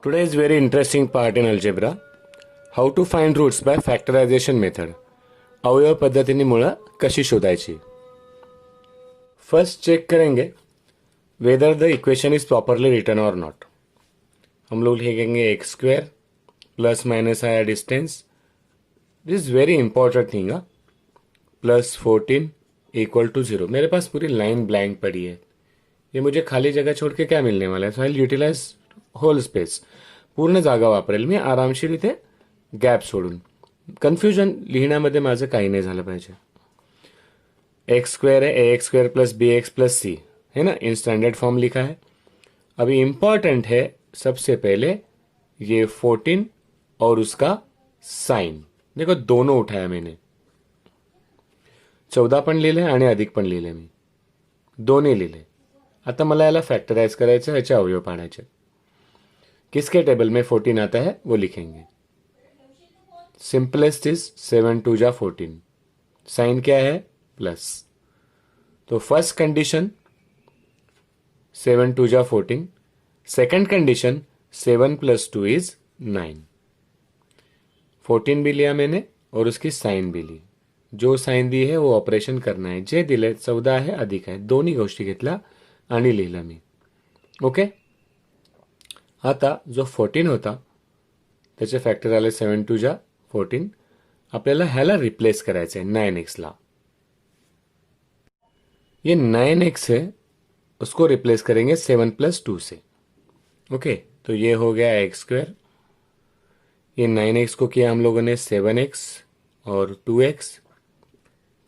Today is very interesting part in algebra. How to find roots by factorization method. अवयव पद्धतीने मुळं कशी शोधायची. फर्स्ट चेक करेंगे whether the equation is properly written और not. हम लोग लिखेंगे एक्स स्क्वायर प्लस माइनस आया distance. This is very important thing. Plus 14 equal to 0. मेरे पास पूरी लाइन ब्लैंक पड़ी है. ये मुझे खाली जगह छोड़ के क्या मिळणे वाला आहे. सो आई युटिलाइज होल स्पेस. पूर्ण जागा वापरेल मी आरामशीर इथे गॅप सोडून. कन्फ्युजन लिहिण्यामध्ये माझं काही नाही झालं पाहिजे. एक्स स्क्वायर है a x square plus b x plus c है ना, इन स्टैंडर्ड फॉर्म लिखा है. अभी इंपॉर्टेंट है सबसे पहले ये 14 और उसका साइन. देखो दोनों उठाया मैंने. 14 पण लिहिले आणि अधिक पण लिहिले मी. दोन्ही लिहिले. आता मला याला फॅक्टराइज करायचं, याचे अवयव पाडायचे. किसके टेबल में 14 आता है वो लिखेंगे. सिंपलेस्ट इज 7 2 जा 14. साइन क्या है प्लस. तो फर्स्ट कंडीशन 7 2 जा 14. Second condition 7 plus 2 is 9. 14 भी लिया मैंने और उसकी साइन भी ली. जो साइन दी है वो ऑपरेशन करना है. जे दिले 14 है अधिक आहे, दोन्ही गोष्टी घेतल्या आणि लिहिलं मी. ओके. आता जो 14 होता त्याचे फॅक्टर आले 7 2 जा 14. आपल्याला ह्याला रिप्लेस करायचं आहे 9x ला. ये 9x है, उसको रिप्लेस करेंगे 7 प्लस 2 से. ओके. तो ये हो गया एक्स स्क्वायर. ये 9x को किया हम लोगों ने 7x और 2x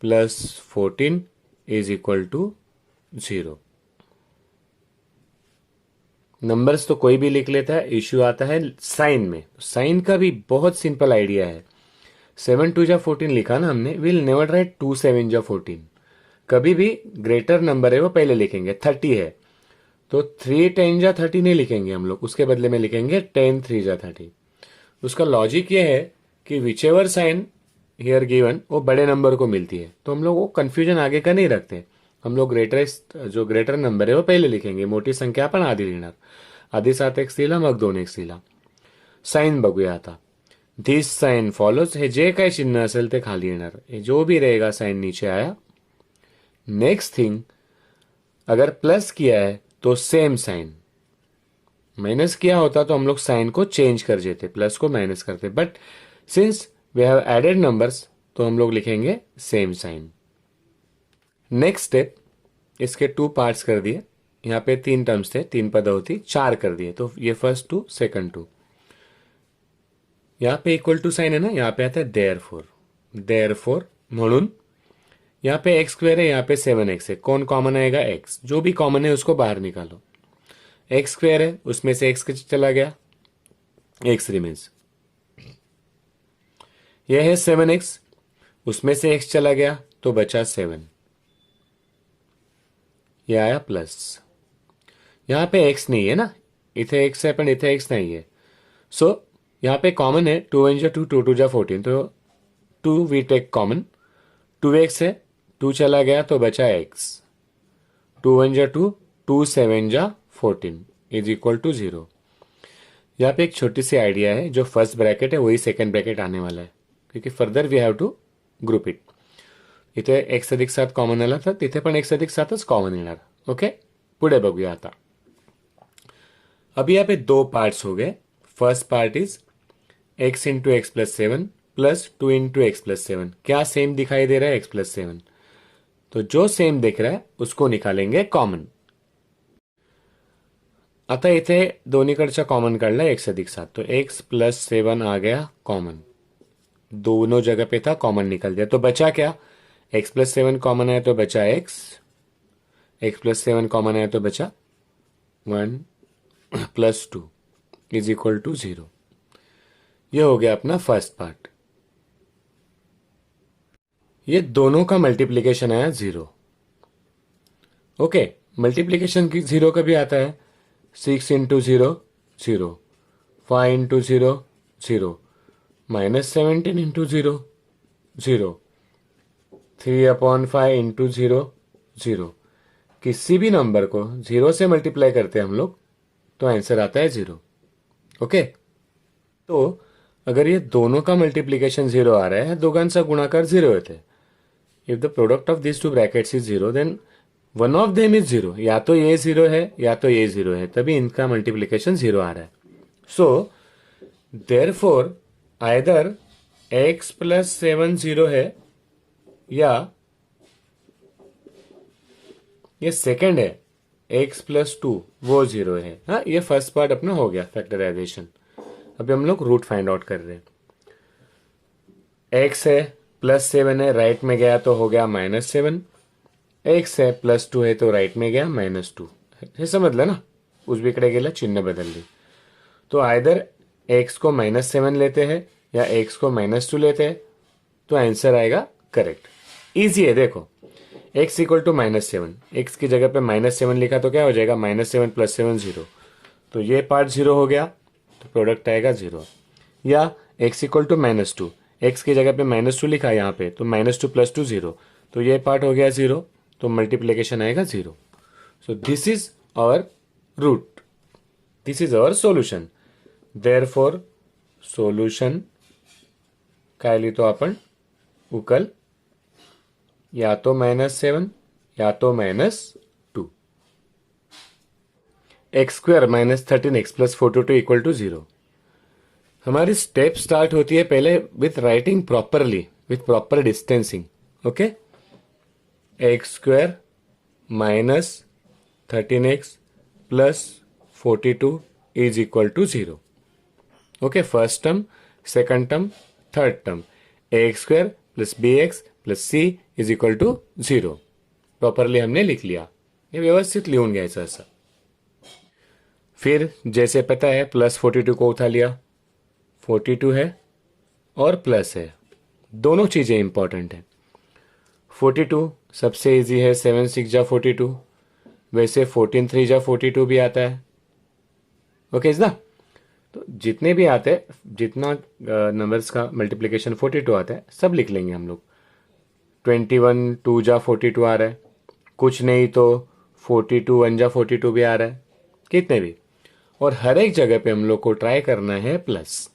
plus 14 is equal to 0. Numbers तो कोई भी लिख लेता है, इश्यू आता है साइन में. साइन का भी बहुत सिंपल आइडिया है. 7 2 जा 14 लिखा ना हमने. विल नेवर राइट 2 7 जा 14. कभी भी ग्रेटर नंबर है वो पहले लिखेंगे. 30 है तो 3 10 जा 30 नहीं लिखेंगे हम लोग, उसके बदले में लिखेंगे 10 3 जा 30. उसका लॉजिक ये है कि whichever sign here given वो बड़े नंबर को मिलती है. तो हम लोग वो कन्फ्यूजन आगे का नहीं रखते. हम लोग जो ग्रेटर नंबर है वो पहिले लिखेंगे. मोठी संख्या आपण आधी लिहिणार. आधी 7x लिहिला मग 2x लिहिला. साइन बघूया आता. This sign follows. हे जे काही चिन्ह असेल ते खाली येणार. हे जो भी रहेगा साइन नीचे आया. नेक्स्ट थिंग, अगर प्लस किया है तो सेम साइन. माइनस किया होता तो हम लोग साइन को चेंज कर देते, प्लस को माइनस करते. But since we have added numbers तो हम लोग लिखेंगे सेम साइन. नेक्स्ट स्टेप, इसके 2 पार्ट्स कर दिए. यहाँ पे 3 टर्म्स थे, 3 पद होती, 4 कर दिए. तो ये फर्स्ट 2 सेकंड 2. यहाँ पे इक्वल टू साइन है ना, यहाँ पे आता है देयरफॉर. म्हणून यहाँ पे एक्स स्क्वायर है, यहाँ पे 7x है. कौन कॉमन आएगा? x. जो भी कॉमन है उसको बाहर निकालो. एक्स स्क्वायर है, उसमें से x चला गया, x रिमेन्स. यह है 7x, उसमें से x चला गया तो बचा 7. यह आया प्लस. यहाँ पे x नहीं है ना, इथे x है पण इथे x नहीं है. सो यहाँ पे कॉमन है 2 1 जा 2 2 2 जा 14. तो 2 वी टेक कॉमन. 2x है, 2 चला गया तो बचा x. 2 1 जा 2 2 7 जा 14 इज इक्वल टू 0. यहाँ पे एक छोटी सी आइडिया है. जो फर्स्ट ब्रैकेट है वही सेकंड ब्रैकेट आने वाला है, क्योंकि further we have to group it. इथे एक्स अधिक 7 कॉमन आला तर तिथे पण एक्स अधिक 7च कॉमन येणार. ओके. पुढे बघूया आता. अभी यहाँ पे 2 पार्ट्स हो गए. First part is x into x plus 7 plus 2 into x plus 7. क्या सेम दिखाई दे रहा है? x plus 7. तो जो सेम दिख रहा है उसको निकालेंगे कॉमन. आता इथे दोन्हीकडच्या कॉमन काढला x अधिक 7. तो x प्लस 7 आ गया कॉमन. दोनों जगह पे था, कॉमन निकल दिया. तो बचा क्या? x प्लस 7 कॉमन है तो बचा x. x प्लस 7 कॉमन है तो बचा 1 प्लस 2 इज इक्वल टू 0. ये हो गया अपना फर्स्ट पार्ट. ये दोनों का मल्टीप्लीकेशन आया 0. ओके. मल्टीप्लीकेशन की 0 कभी आता है? 6 into 0 0, 5 into 0 0, minus 17 into 0 0, 3/5 into 0 0. किसी भी नंबर को 0 से मल्टीप्लाई करते हैं हम लोग तो आंसर आता है 0. ओके, तो अगर ये दोनों का मल्टीप्लीकेशन जीरो आ रहा है, दो का आंसर गुणाकार जीरो होते हैं, if the product of this two brackets is zero then one of them is zero, या तो ये जीरो है या तो ये जीरो है, तभी इनका मल्टीप्लीकेशन जीरो आ रहा है. So therefore either x plus 7 zero है या ये सेकंड है x प्लस 2 वो जीरो है. हाँ, ये फर्स्ट पार्ट अपना हो गया फैक्टराइजेशन. अभी हम लोग रूट फाइंड आउट कर रहे हैं. x है प्लस 7 है, राइट में गया तो हो गया -7. x है प्लस 2 है तो राइट में गया -2. हे समजलं ना, उजवीकडे गेलं चिन्ह बदलली. तो आइदर x को -7 लेते हैं या x को -2 लेते हैं तो आंसर आएगा करेक्ट. इजी है, देखो x इक्वल टू -7, x की जगह पे -7 लिखा तो क्या हो जाएगा, -7 प्लस 7 जीरो, तो ये पार्ट जीरो हो गया तो प्रोडक्ट आएगा जीरो. या x इक्वल टू -2, x की जगह पे -2 लिखा यहाँ पे तो -2 प्लस 2 जीरो, तो ये पार्ट हो गया जीरो, तो मल्टीप्लीकेशन आएगा zero. So this is our root, this is our solution. Therefore solution काय लिहितो आपण, उकल या तो -7 या तो -2. X square -13x plus 42 equal to 0. हमारी स्टेप स्टार्ट होती है पहले with writing properly, with proper distancing. Okay, x square -13x plus 42 is equal to 0. Okay, first term, second term, third term, x square plus b x plus c is equal to 0. Properly हमने लिख लिया, ये व्यवस्थित लिहून घ्यायचं असं. फिर जैसे पता है प्लस 42 को उठा लिया, 42 है और प्लस है, दोनों चीजें इंपॉर्टेंट है. 42 सबसे इजी है, 7 6 जा 42, वैसे 14 3 जा 42 भी आता है. ओके ना, तो जितने भी आते हैं, जितना नंबर्स का मल्टीप्लिकेशन 42 आता है सब लिख लेंगे हम लोग. 21 2 जा 42 आ रहा है, कुछ नहीं तो 42 1 जा 42 भी आ रहा है, कितने भी. और हर एक जगह पे हम लोग को ट्राई करना है प्लस.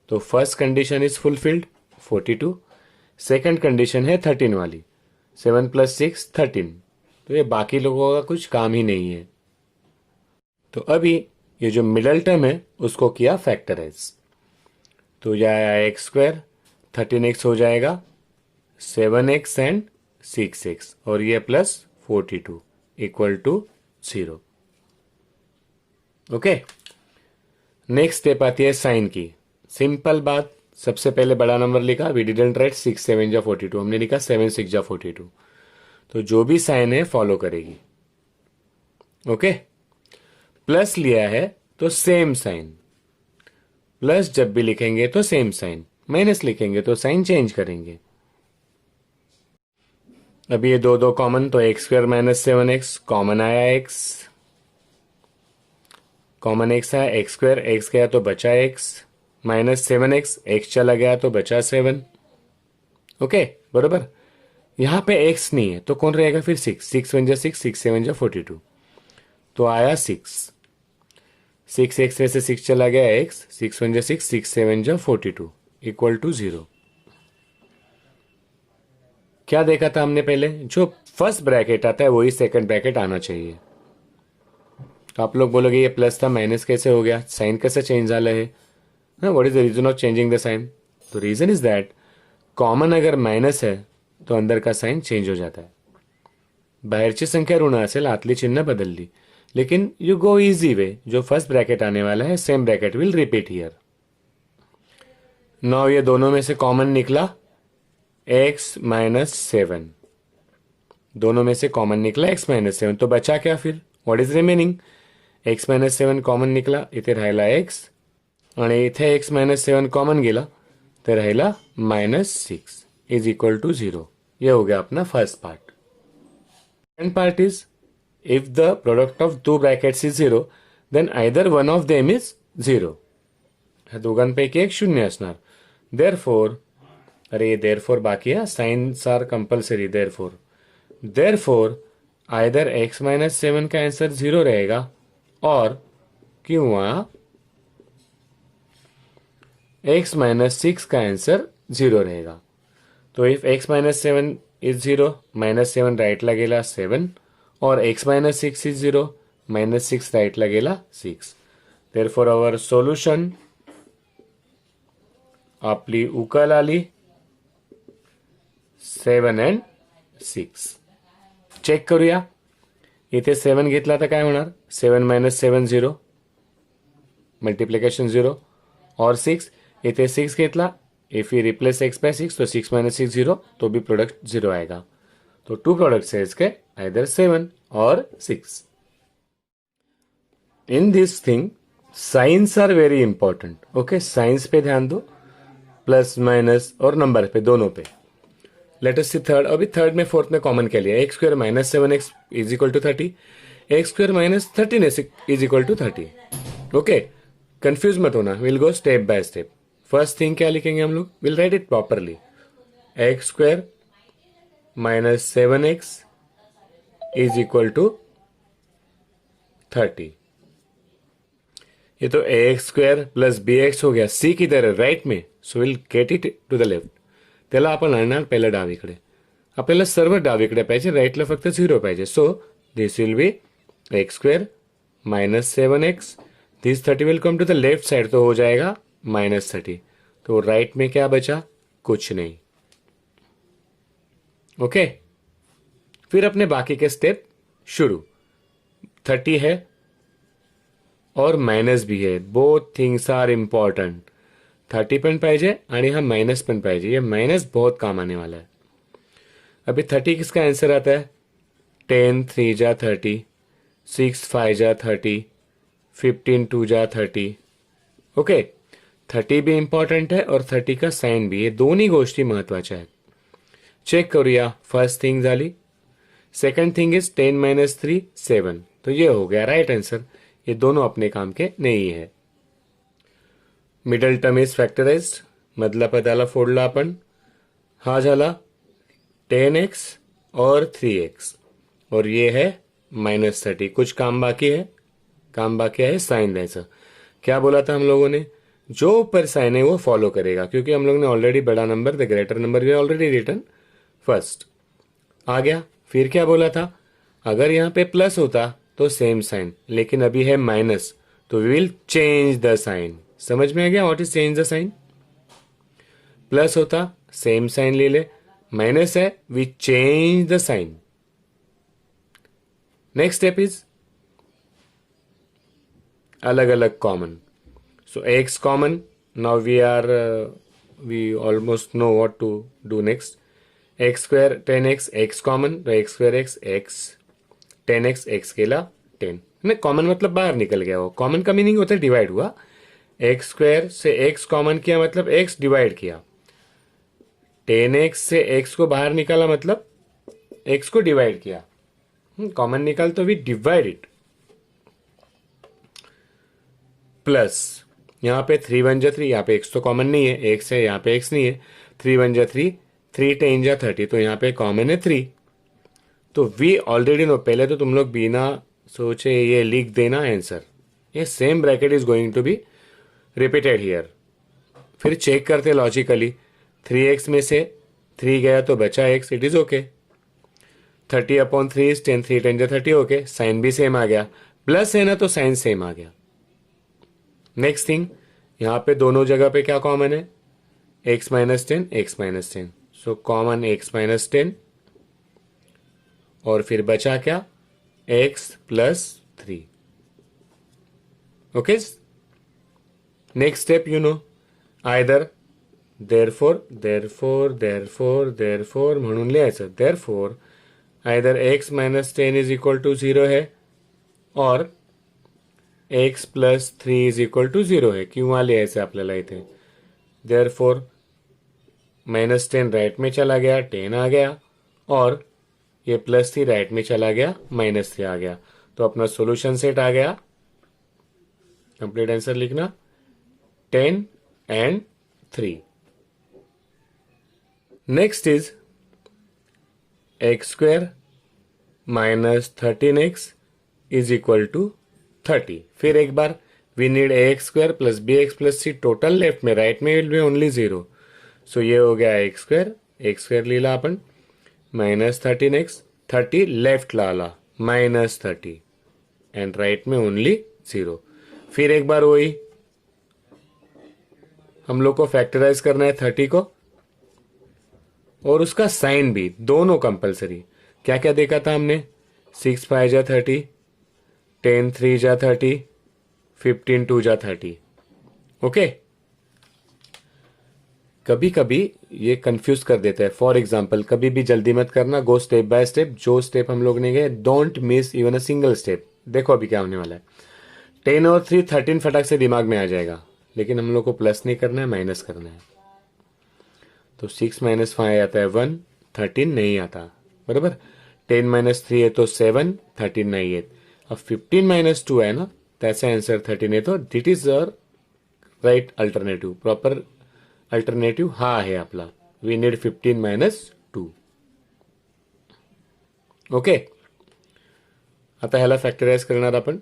तो first condition is fulfilled 42, second condition है 13 वाली, 7 प्लस 6 13, तो ये बाकी लोगों का कुछ काम ही नहीं है. तो अभी ये जो मिडल टर्म है उसको किया फैक्टराइज, तो यह आया एक्स स्क्वायर, 13x हो जाएगा 7x एंड 6x, और ये plus 42 equal to 0. Okay, next step आती है साइन की. सिंपल बात, सबसे पहले बड़ा नंबर लिखा, वी डिडंट राइट 6 7 जा 42, हमने लिखा 7 6 जा 42. तो जो भी साइन है फॉलो करेगी. ओके, प्लस लिया है तो सेम साइन, प्लस जब भी लिखेंगे तो सेम साइन, माइनस लिखेंगे तो साइन चेंज करेंगे. अभी ये दो दो कॉमन, तो एक्स स्क्वायर -7x कॉमन आया, x कॉमन x आया, एक्स स्क्वायर x गया तो बचा x, -7x x चला गया तो बचा 7. ओके, बरोबर. यहां पे x नहीं है तो कौन रहेगा फिर 6, 6 1 जा 6 6 7 जा 42, तो आया 6. 6x में से 6 चला गया x, 6 1 जा 6 6 7 जा 42 इक्वल टू 0. क्या देखा था हमने पहले, जो फर्स्ट ब्रैकेट आता है वही सेकंड ब्रैकेट आना चाहिए. तो आप लोग बोलोगे ये प्लस था माइनस कैसे हो गया, साइन कैसे चेंज झालं है. What is the reason of changing the sign. तो रीजन इज दैट कॉमन अगर माइनस है तो अंदर का साइन चेंज हो जाता है. बाहेरची संख्या ऋण असेल, आतली चिन्ह बदलली, लेकिन यू गो इजी वे, जो फर्स्ट ब्रैकेट आने वाला है same bracket will repeat here. Now ये दोनों में से कॉमन निकला x -7, दोनों में से कॉमन निकला x -7, तो बचा क्या फिर, what is remaining, x -7 common निकला, इथे राहिला x, आणि इथे x -7 कॉमन गेला तर राहिला -6 इज इक्वल टू 0. ये हो गया अपना first part. Second part is if the product of two brackets is 0 then either one of them is 0. ह्या दोघांपैकी एक शून्य असणार. therefore, अरे ये therefore बाकी है, signs are compulsory. therefore either x -7 का आंसर 0 रहेगा और किंवा x माइनस 6 का आंसर 0 रहेगा। तो if x minus 7 is 0, minus 7 right लगेगा 7, और x minus 6 is 0, minus 6 right लगेगा 6। देयरफॉर आवर सोल्यूशन आपली उकल आली 7 and 6। चेक करूया, इथे 7 घेतला तर काय होणार, 7 मायनस 7 0, मल्टिप्लिकेशन 0, और 6 इथे 6 घेतला, if you replace x by 6 तो 6 माइनस 6 0, तो भी प्रोडक्ट 0 आएगा। तो टू प्रोडक्ट्स है इसके, आइदर 7 और 6। In this thing signs are very important. Okay, signs पे ध्यान दो, प्लस माइनस और नंबर पे, दोनों पे। लेट अस सी थर्ड। अभी थर्ड में फोर्थ में कॉमन क्या लिया, x square minus 7x is equal to 30, x square minus 13x is equal to 30। Okay, confuse मत होना, will go step by step. First thing क्या लिखेंगे हम लोग, will write it properly, x square minus 7x is equal to 30। ये तो x square plus b x हो गया, सी किधर है, राइट में, so will get it to the left. त्याला आपण आणणार पहिलं डावीकडे, आपल्याला सर्व डावीकडे पाहिजे, राईटला फक्त 0 पाहिजे। So this will be x square minus 7x, this 30 will come to the left side, तो हो जाएगा माइनस 30। तो राइट में क्या बचा, कुछ नहीं। ओके, फिर अपने बाकी के स्टेप शुरू। 30 है और मायनस भी है, बोथ थिंग्स आर इम्पॉर्टंट। 30 पण पाहिजे आणि हा माइनस पण पाहिजे, ये माइनस बहुत काम आने वाला है। अभी 30 किसका आंसर आता है, 10 3 जा 30, 6 5 जा 30, 15 2 जा 30। ओके, 30 भी इंपॉर्टंट है और 30 का साइन भी, ये दोन्ही गोष्टी महत्वाच्या आहेत। चेक करूया, फर्स्ट थिंग झाली, सेकंड थिंग इज 10 माइनस 3 7, तो ये हो गया राइट आंसर। ये दोनों अपने काम के नहीं है। मिडल टर्म इज फॅक्टराइज्ड, मधला पदाला फोडला आपण, हा झाला 10x और 3x, और ये है माइनस 30। कुछ काम बाकी है, काम बाकी है साइन द्यायचं। क्या बोला था हम लोगों ने, जो ऊपर साइन है वो फॉलो करेगा, क्योंकि हम लोग ने ऑलरेडी बड़ा number the greater number we already return first आ गया। फिर क्या बोला था, अगर यहाँ पे प्लस होता तो सेम साइन, लेकिन अभी है माइनस, तो we will change the sign. समझ में आ गया what is change the sign, plus होता सेम साइन ले ले, माइनस है we change the sign. Next step is अलग अलग common, so x common, now we almost know what to do next. X square 10x, x common, तो x square x 10x, x केला 10, नहीं common मतलब बाहर निकल गया, वो कॉमन का मीनिंग होता है डिवाइड हुआ। एक्स स्क्वायर से एक्स कॉमन किया मतलब एक्स डिवाइड किया, 10x से एक्स को बाहर निकाला मतलब एक्स को डिवाइड किया, कॉमन निकाल तो वी डिवाइड इट। प्लस यहाँ पे 3 1 जा 3, यहाँ पे x तो कॉमन नहीं है, x है, यहाँ पे x नहीं है, 3 1 जा 3, 3 10 जा 30, तो यहाँ पे कॉमन है 3। तो वी ऑलरेडी नो, पहले तो तुम लोग बिना सोचे ये लिख देना आंसर, ये same bracket is going to be repeated here. फिर चेक करते लॉजिकली, 3x में से 3 गया तो बचा x, it is okay. 30/3 is 10, 3 10 जा 30, ओके, साइन भी सेम आ गया, प्लस है ना तो साइन सेम आ गया। नेक्स्ट थिंग, यहाँ पे दोनों जगह पे क्या कॉमन है, x minus 10, x minus 10, so common x minus 10, और फिर बचा क्या, x plus 3। Okay, next step you know, either therefore म्हणून लिहायचं, therefore either x minus 10 is equal to 0 है और x plus 3 is equal to 0 है, किंवा लिहायचं आपल्याला इथे, देयरफॉर माइनस 10 राइट में चला गया, 10 आ गया, और ये प्लस 3 राइट में चला गया, माइनस 3 आ गया, तो अपना सॉल्यूशन सेट आ गया। कंप्लीट आंसर लिखना, 10 and 3। Next is x square minus 13x is equal to 30। फिर एक बार we need a x square plus b x plus c total left में, राइट में विल बी ओनली 0. सो ये हो गया एक्स स्क्वायर लिहिला आपण -13x, 30 लेफ्ट लाला -30 एंड राइट में ओनली 0. फिर एक बार वही हम लोग को फैक्टराइज करना है 30 को और उसका साइन भी, दोनों कंपलसरी. क्या क्या देखा था हमने? 6 5 जा 30, 10 3 जा 30, 15 2 जा 30. ओके. कभी कभी ये कंफ्यूज कर देता है. फॉर एग्जाम्पल, कभी भी जल्दी मत करना, गो स्टेप बाय स्टेप. जो स्टेप हम लोग ने गए, don't miss even a single step. देखो अभी क्या होने वाला है. 10 और 3 13 फटाक से दिमाग में आ जाएगा, लेकिन हम लोग को प्लस नहीं करना है, माइनस करना है. तो 6 - 5 आता है 1, 13 नहीं आता. बराबर. 10 - 3 है तो 7, 13 नहीं है. अब 15 - 2 है ना, तो ऐसा आंसर 13 है. तो that is our right alternative. Proper alternative हा आहे आपला. We need 15 - 2. ओके. आता ह्याला फॅक्टराइज करणार आपण.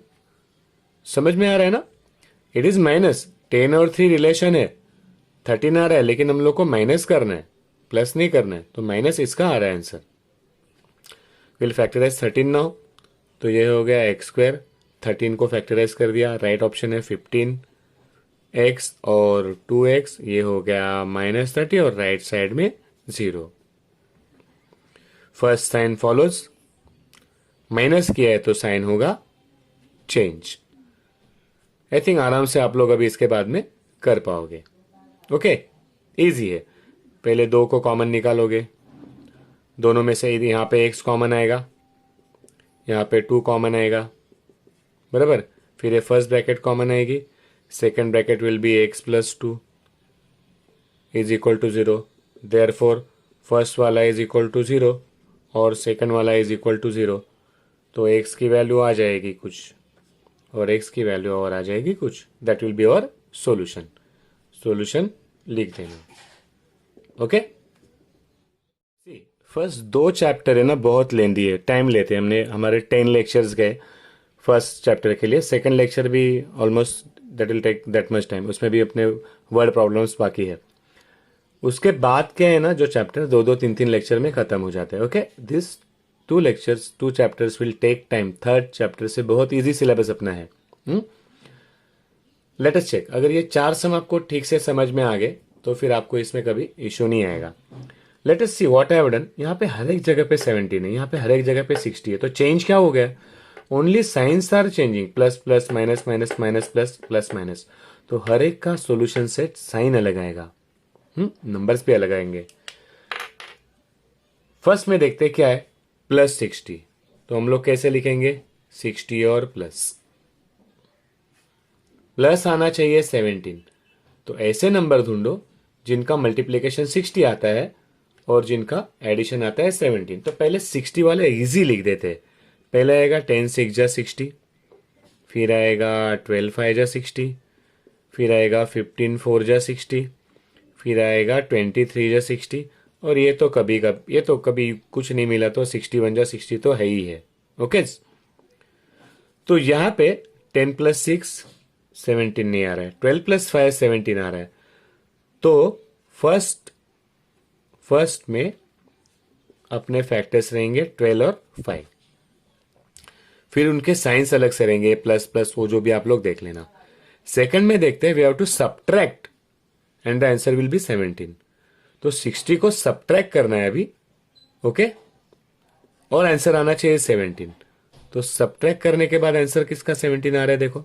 समझ में आ रहा है ना? It is minus. 10 और 3 रिलेशन है, 13 आ रहा है, लेकिन हम लोग को माइनस करना है, प्लस नहीं करना है. तो माइनस इसका आ रहा है आंसर. Will factorise 13 now. तो ये हो गया एक्स स्क्वायर. 13 को फैक्टराइज कर दिया. राइट ऑप्शन है 15x और 2x. ये हो गया -30 और राइट साइड में 0. First sign follows. माइनस किया है तो साइन होगा चेंज. आई थिंक आराम से आप लोग अभी इसके बाद में कर पाओगे. ओके. इजी है. पहले 2 को कॉमन निकालोगे. दोनों में से यहां पे x कॉमन आएगा, यहां पे 2 कॉमन आएगा. बराबर. फिर ये फर्स्ट ब्रैकेट कॉमन आएगी. Second bracket will be x + 2 is equal to 0. Therefore first वाला इज इक्वल टू 0 और सेकेंड वाला इज इक्वल टू 0. तो x की वैल्यू आ जाएगी कुछ और x की वैल्यू और आ जाएगी कुछ. That will be our solution. Solution लिख देना. ओके. फर्स्ट 2 चैप्टर है ना, बहुत लेंदी है, टाइम लेते हैं. हमने हमारे 10 लेक्चर्स गए फर्स्ट चैप्टर के लिए. सेकंड लेक्चर भी almost that will take that much time. उसमें भी अपने वर्ड प्रॉब्लम्स बाकी है. उसके बाद क्या है ना, जो चैप्टर 2 3 3 लेक्चर में खत्म हो जाते हैं. Okay. This 2 chapters will take time. Third chapter से बहुत इजी सिलेबस अपना है. Let us check. अगर ये 4 सम आपको ठीक से समझ में आ गए तो फिर आपको इसमें कभी इश्यू नहीं आएगा. Let us see what I have done. यहाँ पे हर एक जगह पे 17 है, यहाँ पे हर एक जगह पे 60 है. तो चेंज क्या हो गया? Only science are changing. Plus plus minus minus minus plus plus minus. तो हर एक का सोल्यूशन सेट साइन अलग आएगा, नंबर्स भी अलग आएंगे. फर्स्ट में देखते क्या है, +60. तो हम लोग कैसे लिखेंगे? 60 और प्लस आना चाहिए 17. तो ऐसे नंबर ढूंढो जिनका मल्टीप्लीकेशन 60 आता है और जिनका एडिशन आता है 17. तो पहले 60 वाले इजी लिख देते हैं. पहले आएगा 10 6 जा 60, फिर आएगा 12 5 जा 60, फिर आएगा 15 4 जा 60, फिर आएगा 23 जा 60. और ये तो कभी कुछ नहीं मिला तो 61 जा 60 तो है ही है. ओके. तो यहां पे 10 + 6 17 नहीं आ रहा है, 12 + 5 17 आ रहा है. तो फर्स्ट में अपने फैक्टर्स रहेंगे 12 और 5. फिर उनके साइंस अलग से रहेंगे, प्लस प्लस वो जो भी आप लोग देख लेना. सेकंड में देखते हैं, we have to subtract and the answer will be 17. तो 60 को सब्ट्रैक्ट करना है अभी. ओके. और आंसर आना चाहिए 17. तो सब्ट्रैक्ट करने के बाद आंसर किसका 17 आ रहा है? देखो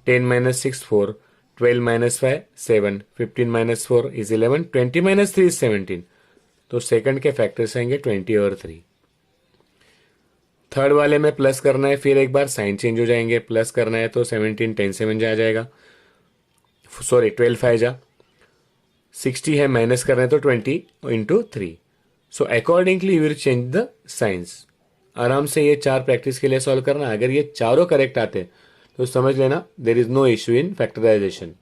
10 - 6 4, 12 - 5 7, 15 - 4 is 11, 20 - 3 is 17. तो सेकंड के फैक्टर्स आएंगे 20 और 3. थर्ड वाले में प्लस करना है, फिर एक बार साइन चेंज हो जाएंगे. प्लस करना है तो 17 10 7 जा जाएगा, सॉरी 12 5 जा. 60 है, माइनस करना है तो 20 × 3. So accordingly you will change the science. आराम से ये 4 प्रैक्टिस के लिए सॉल्व करना. अगर ये चारों करेक्ट आते तो समझ लेना there is no issue in factorisation.